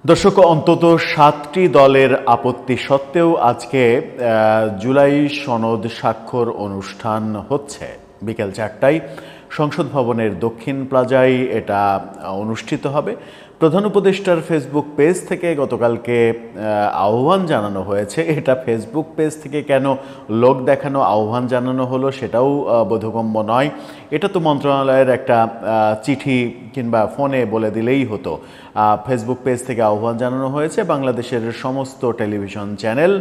দর্শক, অন্তত 7টি দলের আপত্তি সত্ত্বেও আজকে জুলাই সনদ স্বাক্ষর অনুষ্ঠান হচ্ছে বিকেল 4টায় সংসদ ভবনের দক্ষিণ প্লাজায় এটা অনুষ্ঠিত হবে। প্রধান উপদেষ্টার ফেসবুক পেজ থেকে গতকালকে আহ্বান জানানো হয়েছে। এটা ফেসবুক পেজ থেকে কেন লোক দেখানো আহ্বান জানানো হলো সেটাও বোধগম্য নয়। এটা তো মন্ত্রণালয়ের একটা চিঠি কিংবা ফোনে বলে দিলেই হতো। ফেসবুক পেজ থেকে আহ্বান জানানো হয়েছে বাংলাদেশের সমস্ত টেলিভিশন চ্যানেল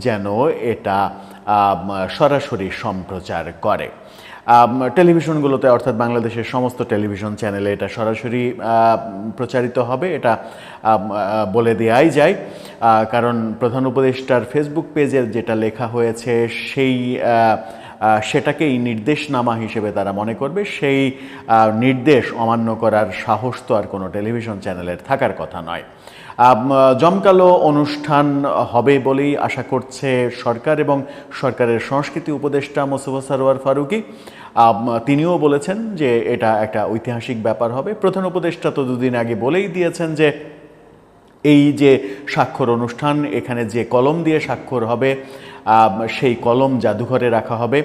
যেন এটা সরাসরি সম্প্রচার করে। টেলিভিশনগুলোতে অর্থাৎ বাংলাদেশের সমস্ত টেলিভিশন চ্যানেলে এটা সরাসরি প্রচারিত হবে, এটা বলে দেওয়াই যায়। কারণ প্রধান উপদেষ্টার ফেসবুক পেজে যেটা লেখা হয়েছে সেটাকেই নির্দেশনামা হিসেবে তারা মনে করবে। সেই নির্দেশ অমান্য করার সাহস তো আর কোনো টেলিভিশন চ্যানেলের থাকার কথা নয়। জমকালো অনুষ্ঠান হবে বলেই আশা করছে সরকার এবং সরকারের সংস্কৃতি উপদেষ্টা মোস্তফা সরোয়ার ফারুকী। তিনিও বলেছেন যে এটা একটা ঐতিহাসিক ব্যাপার হবে। প্রধান উপদেষ্টা তো দুদিন আগে বলেই দিয়েছেন যে এই যে স্বাক্ষর অনুষ্ঠান, এখানে যে কলম দিয়ে স্বাক্ষর হবে সেই কলম জাদুঘরে রাখা হবে,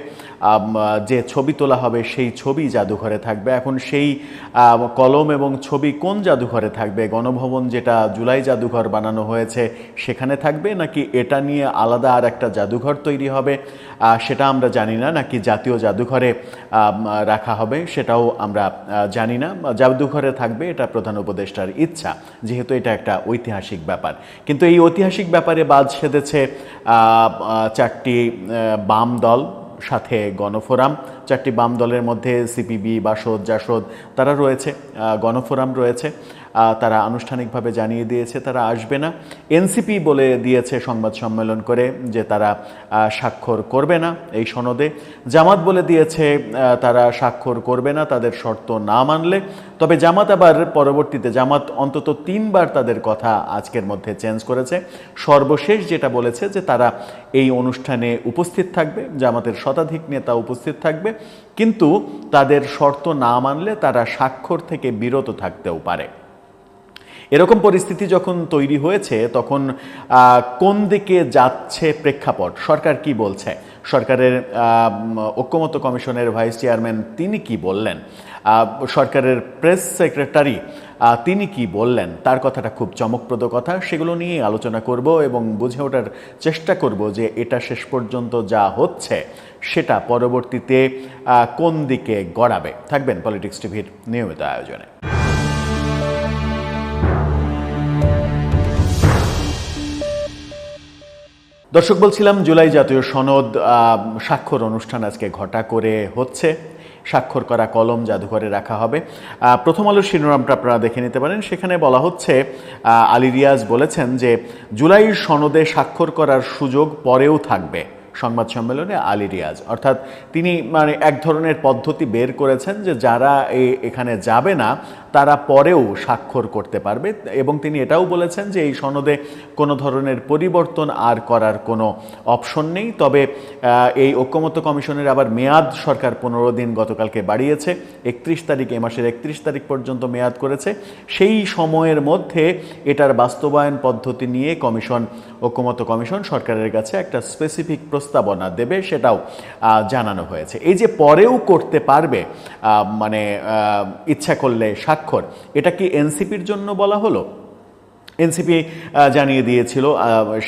যে ছবি তোলা হবে সেই ছবি জাদুঘরে থাকবে। এখন সেই কলম এবং ছবি কোন জাদুঘরে থাকবে? গণভবন যেটা জুলাই জাদুঘর বানানো হয়েছে সেখানে থাকবে, নাকি এটা নিয়ে আলাদা আর একটা জাদুঘর তৈরি হবে সেটা আমরা জানি না, নাকি জাতীয় জাদুঘরে রাখা হবে সেটাও আমরা জানি না। জাদুঘরে থাকবে এটা প্রধান উপদেষ্টার ইচ্ছা, যেহেতু এটা একটা ঐতিহাসিক ব্যাপার। কিন্তু এই ঐতিহাসিক ব্যাপারে বাদ সেধেছে 4টি বাম দল, সাথে গণফোরাম। 4টি বাম দলের মধ্যে সিপিবি, বাসদ, জাসদ তারা রয়েছে, গণফোরাম রয়েছে। তারা আনুষ্ঠানিকভাবে জানিয়ে দিয়েছে তারা আসবে না। এনসিপি বলে দিয়েছে সংবাদ সম্মেলন করে যে তারা স্বাক্ষর করবে না এই সনদে। জামাত বলে দিয়েছে তারা স্বাক্ষর করবে না তাদের শর্ত না মানলে। তবে জামাত আবার পরবর্তীতে অন্তত 3বার তাদের কথা আজকের মধ্যে চেঞ্জ করেছে। সর্বশেষ যেটা বলেছে যে তারা এই অনুষ্ঠানে উপস্থিত থাকবে, জামাতের শতাধিক নেতা উপস্থিত থাকবে, কিন্তু তাদের শর্ত না মানলে তারা স্বাক্ষর থেকে বিরত থাকতেও পারে। এরকম পরিস্থিতি যখন তৈরি হয়েছে তখন কোন দিকে যাচ্ছে প্রেক্ষাপট, সরকার কি বলছে, সরকারের ঐক্যমত্য কমিশনের ভাইস চেয়ারম্যান তিনি কি বললেন, সরকারের প্রেস সেক্রেটারি তিনি কি বললেন, তার কথাটা খুব চমকপ্রদ কথা। সেগুলো নিয়ে আলোচনা করব এবং বুঝে ওঠার চেষ্টা করব যে এটা শেষ পর্যন্ত যা হচ্ছে সেটা পরবর্তীতে কোন দিকে গড়াবে। থাকবেন পলিটিক্স টিভির নিয়মিত আয়োজনে। দর্শক, বলছিলাম জুলাই জাতীয় সনদ স্বাক্ষর অনুষ্ঠান আজকে ঘটা করে হচ্ছে। স্বাক্ষর করা কলম জাদুঘরে রাখা হবে। প্রথম আলোর শিরোনামটা আপনারা দেখে নিতে পারেন। সেখানে বলা হচ্ছে, আলী রিয়াজ বলেছেন যে জুলাই সনদে স্বাক্ষর করার সুযোগ পরেও থাকবে। সংবাদ সম্মেলনে আলী রিয়াজ, অর্থাৎ তিনি এক ধরনের পদ্ধতি বের করেছেন যে যারা এখানে যাবে না তারা পরেও স্বাক্ষর করতে পারবে। এবং তিনি এটাও বলেছেন যে এই সনদে কোনো ধরনের পরিবর্তন আর করার কোনো অপশন নেই। তবে এই ঐক্যমত্য কমিশনের আবার মেয়াদ সরকার 15 দিন গতকালকে বাড়িয়েছে, 31 তারিখ, এই মাসের 31 তারিখ পর্যন্ত মেয়াদ করেছে। সেই সময়ের মধ্যে এটার বাস্তবায়ন পদ্ধতি নিয়ে ঐক্যমত্য কমিশন সরকারের কাছে একটা স্পেসিফিক প্রস্তাবনা দেবে, সেটাও জানানো হয়েছে। এই যে পরেও করতে পারবে ইচ্ছা করলে স্বাক্ষর, এটা কি এনসিপির জন্য বলা হলো? এনসিপি জানিয়ে দিয়েছিল,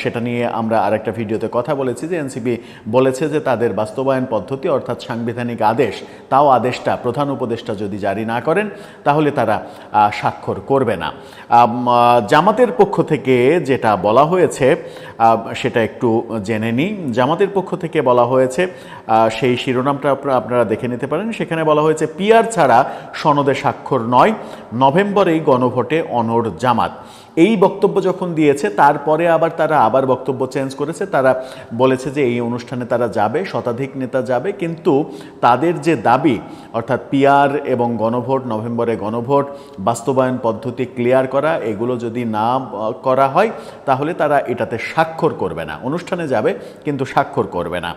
সেটা নিয়ে আমরা আরেকটা ভিডিওতে কথা বলেছি যে এনসিপি বলেছে যে তাদের বাস্তবায়ন পদ্ধতি অর্থাৎ সাংবিধানিক আদেশ, তাও আদেশটা প্রধান উপদেষ্টা যদি জারি না করেন তাহলে তারা স্বাক্ষর করবে না। জামাতের পক্ষ থেকে যেটা বলা হয়েছে সেটা একটু জেনে নিই। জামাতের পক্ষ থেকে বলা হয়েছে, সেই শিরোনামটা আপনারা দেখে নিতে পারেন। সেখানে বলা হয়েছে পিআর ছাড়া সনদে স্বাক্ষর নয়, নভেম্বরেই গণভোটে অনড় জামাত। এই বক্তব্য যখন দিয়েছে তারপরে তারা আবার বক্তব্য চেঞ্জ করেছে। তারা বলেছে যে এই অনুষ্ঠানে তারা যাবে, শতাধিক নেতা যাবে, কিন্তু তাদের যে দাবি অর্থাৎ পিআর এবং গণভোট, নভেম্বরে গণভোট, বাস্তবায়ন পদ্ধতি ক্লিয়ার করা, এগুলো যদি না করা হয় তাহলে তারা এটাতে স্বাক্ষর করবে না। অনুষ্ঠানে যাবে কিন্তু স্বাক্ষর করবে না।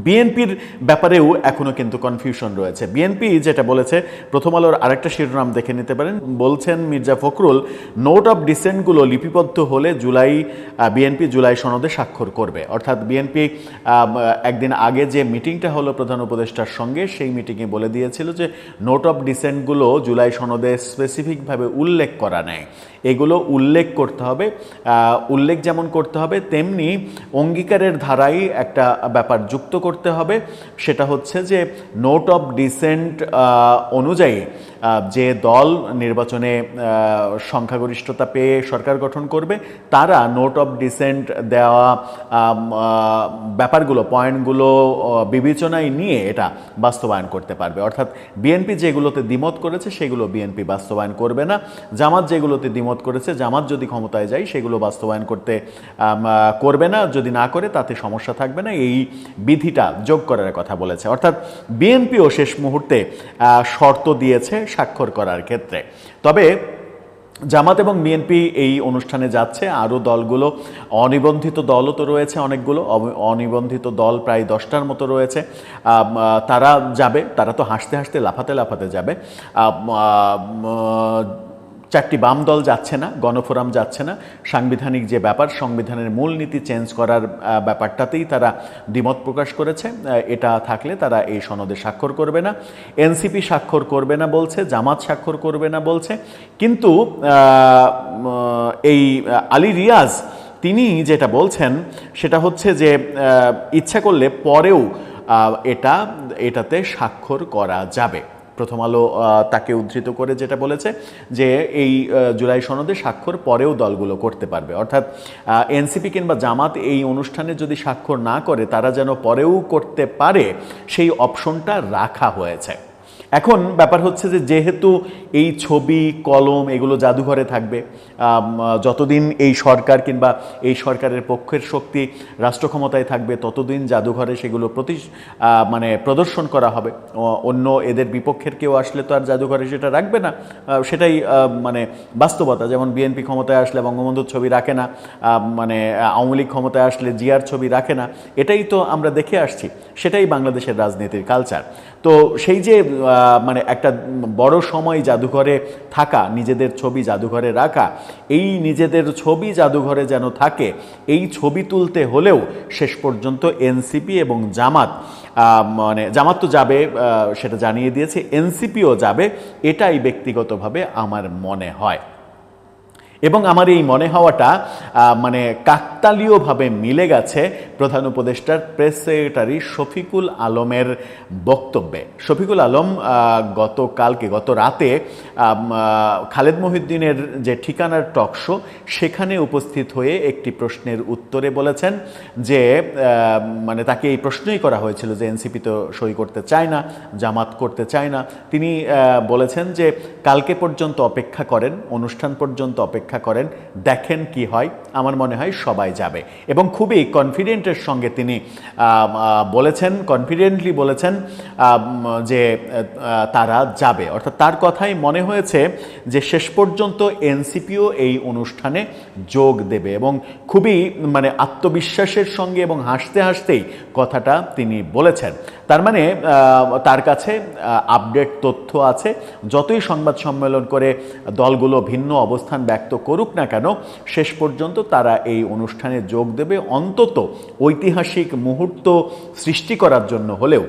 বিএনপির ব্যাপারেও এখনো কিন্তু কনফিউশন রয়েছে। বিএনপি যেটা বলেছে, প্রথম আলোর আরেকটা শিরোনাম দেখে নিতে পারেন, বলছেন মির্জা ফখরুল, নোট অফ ডিসেন্টগুলো লিপিবদ্ধ হলে বিএনপি জুলাই সনদে স্বাক্ষর করবে। অর্থাৎ বিএনপি একদিন আগে যে মিটিংটা হলো প্রধান উপদেষ্টার সঙ্গে, সেই মিটিংয়ে বলে দিয়েছিল যে নোট অফ ডিসেন্টগুলো জুলাই সনদে স্পেসিফিকভাবে উল্লেখ করা নেই, এগুলো উল্লেখ করতে হবে। উল্লেখ যেমন করতে হবে, তেমনি অঙ্গীকারের ধারায় একটা ব্যাপার যুক্ত করতে হবে, সেটা হচ্ছে যে নোট অফ ডিসেন্ট অনুযায়ী যে দল নির্বাচনে সংখ্যাগরিষ্ঠতা পেয়ে সরকার গঠন করবে, তারা নোট অফ ডিসেন্ট দেওয়া ব্যাপারগুলো, পয়েন্টগুলো বিবেচনায় নিয়ে এটা বাস্তবায়ন করতে পারবে। অর্থাৎ বিএনপি যেগুলোতে দ্বিমত করেছে সেগুলো বিএনপি বাস্তবায়ন করবে না, জামাত যেগুলোতে দ্বিমত করেছে, জামাত যদি ক্ষমতায় যায় সেগুলো বাস্তবায়ন করবে না, যদি না করে তাতে সমস্যা থাকবে না, এই বিধিটা যোগ করার কথা বলেছে। অর্থাৎ বিএনপিও শেষ মুহূর্তে শর্ত দিয়েছে স্বাক্ষর করার ক্ষেত্রে। তবে জামাত এবং বিএনপি এই অনুষ্ঠানে যাচ্ছে, আরও দলগুলো, অনিবন্ধিত দলও তো রয়েছে অনেকগুলো, অনিবন্ধিত দল প্রায় 10টার মতো রয়েছে, তারা যাবে, তারা তো হাসতে হাসতে লাফাতে লাফাতে যাবে। 4টি বাম দল যাচ্ছে না, গণফোরাম যাচ্ছে না, সাংবিধানিক যে ব্যাপার, সংবিধানের মূলনীতি চেঞ্জ করার ব্যাপারটাতেই তারা দ্বিমত প্রকাশ করেছে, এটা থাকলে তারা এই সনদে স্বাক্ষর করবে না। এনসিপি স্বাক্ষর করবে না বলছে, জামাত স্বাক্ষর করবে না বলছে, কিন্তু এই আলী রিয়াজ তিনি যেটা বলছেন সেটা হচ্ছে যে ইচ্ছা করলে পরেও এটাতে স্বাক্ষর করা যাবে। প্রথম আলো তাকে উদ্ধৃত করে যেটা বলেছে যে এই জুলাই সনদে স্বাক্ষর পরেও দলগুলো করতে পারবে। অর্থাৎ এনসিপি কিংবা জামাত এই অনুষ্ঠানে যদি স্বাক্ষর না করে, তারা যেন পরেও করতে পারে, সেই অপশনটা রাখা হয়েছে। এখন ব্যাপার হচ্ছে যে যেহেতু এই ছবি, কলম এগুলো জাদুঘরে থাকবে, যতদিন এই সরকার কিংবা এই সরকারের পক্ষের শক্তি রাষ্ট্র ক্ষমতায় থাকবে, ততদিন জাদুঘরে সেগুলো প্রদর্শন করা হবে। অন্য এদের বিপক্ষের কেউ আসলে তো আর জাদুঘরে সেটা রাখবে না, সেটাই বাস্তবতা। যেমন বিএনপি ক্ষমতায় আসলে বঙ্গবন্ধুর ছবি রাখে না, আওয়ামী লীগ ক্ষমতায় আসলে জিয়ার ছবি রাখে না, এটাই তো আমরা দেখে আসছি, সেটাই বাংলাদেশের রাজনীতির কালচার। তো সেই যে একটা বড় সময় জাদুঘরে থাকা, নিজেদের ছবি জাদুঘরে রাখা, এই নিজেদের ছবি জাদুঘরে যেন থাকে, এই ছবি তুলতে হলেও শেষ পর্যন্ত এনসিপি এবং জামাত তো যাবে, সেটা জানিয়ে দিয়েছে, এনসিপিও যাবে, এটাই ব্যক্তিগতভাবে আমার মনে হয়। এবং আমার এই মনে হওয়াটা কাকতালীয়ভাবে মিলে গেছে প্রধান উপদেষ্টার প্রেস সেক্রেটারি শফিকুল আলমের বক্তব্যে। শফিকুল আলম গত রাতে খালেদ মহিউদ্দিনের যে ঠিকানার টক শো, সেখানে উপস্থিত হয়ে একটি প্রশ্নের উত্তরে বলেছেন যে তাকে এই প্রশ্নই করা হয়েছিল যে এনসিপি তো সই করতে চায় না, জামাত করতে চায় না। তিনি বলেছেন যে কালকে পর্যন্ত অপেক্ষা করেন, অনুষ্ঠান পর্যন্ত অপেক্ষা করেন, দেখেন কি হয়, আমার মনে হয় সবাই যাবে। এবং খুবই কনফিডেন্টের সঙ্গে তিনি কনফিডেন্টলি বলেছেন যে তারা যাবে। অর্থাৎ তার কথাই মনে হয়েছে যে শেষ পর্যন্ত এনসিপিও এই অনুষ্ঠানে যোগ দেবে, এবং খুবই আত্মবিশ্বাসের সঙ্গে এবং হাসতে হাসতেই কথাটা তিনি বলেছেন। তার তার কাছে আপডেট তথ্য আছে, যতই সংবাদ সম্মেলন করে দলগুলো ভিন্ন অবস্থান ব্যক্ত করুক না কেন, শেষ পর্যন্ত তারা এই অনুষ্ঠানে যোগ দেবে, অন্তত ঐতিহাসিক মুহূর্ত সৃষ্টি করার জন্য হলেও,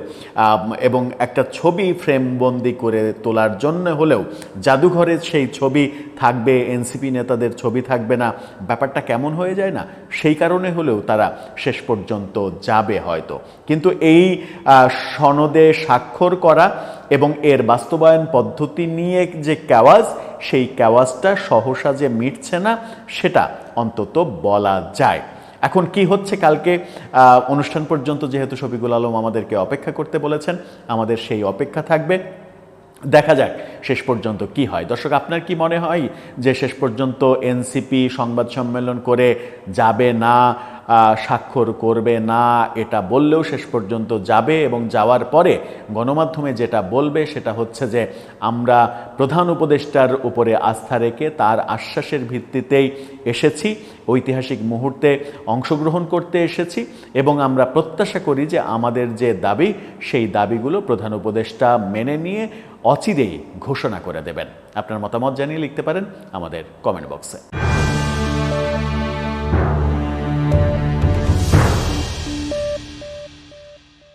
এবং একটা ছবি ফ্রেমবন্দি করে তোলার জন্য হলেও। জাদুঘরে সেই ছবি থাকবে, এনসিপি নেতাদের ছবি থাকবে না, ব্যাপারটা কেমন হয়ে যায় না? সেই কারণে হলেও তারা শেষ পর্যন্ত যাবে হয়তো। কিন্তু এই সনদে স্বাক্ষর করা এবং এর বাস্তবায়ন পদ্ধতি নিয়ে যে ক্যাওয়াজ, সেই ক্যাওয়াজটা সহসা যে মিটছে না, সেটা অন্তত বলা যায়। এখন কি হচ্ছে কালকে অনুষ্ঠান পর্যন্ত, যেহেতু শফিকুল আলম আমাদেরকে অপেক্ষা করতে বলেছেন, আমাদের সেই অপেক্ষা থাকবে, দেখা যাক শেষ পর্যন্ত কি হয়। দর্শক, আপনার কি মনে হয় যে শেষ পর্যন্ত এনসিপি সংবাদ সম্মেলন করে যাবে না, স্বাক্ষর করবে না এটা বললেও শেষ পর্যন্ত যাবে, এবং যাওয়ার পরে গণমাধ্যমে যেটা বলবে সেটা হচ্ছে যে আমরা প্রধান উপদেষ্টার উপরে আস্থা রেখে তার আশ্বাসের ভিত্তিতেই এসেছি, ঐতিহাসিক মুহূর্তে অংশগ্রহণ করতে এসেছি, এবং আমরা প্রত্যাশা করি যে আমাদের যে দাবি সেই দাবিগুলো প্রধান উপদেষ্টা মেনে নিয়ে অচিরেই ঘোষণা করে দেবেন। আপনার মতামত জানিয়ে লিখতে পারেন আমাদের কমেন্ট বক্সে।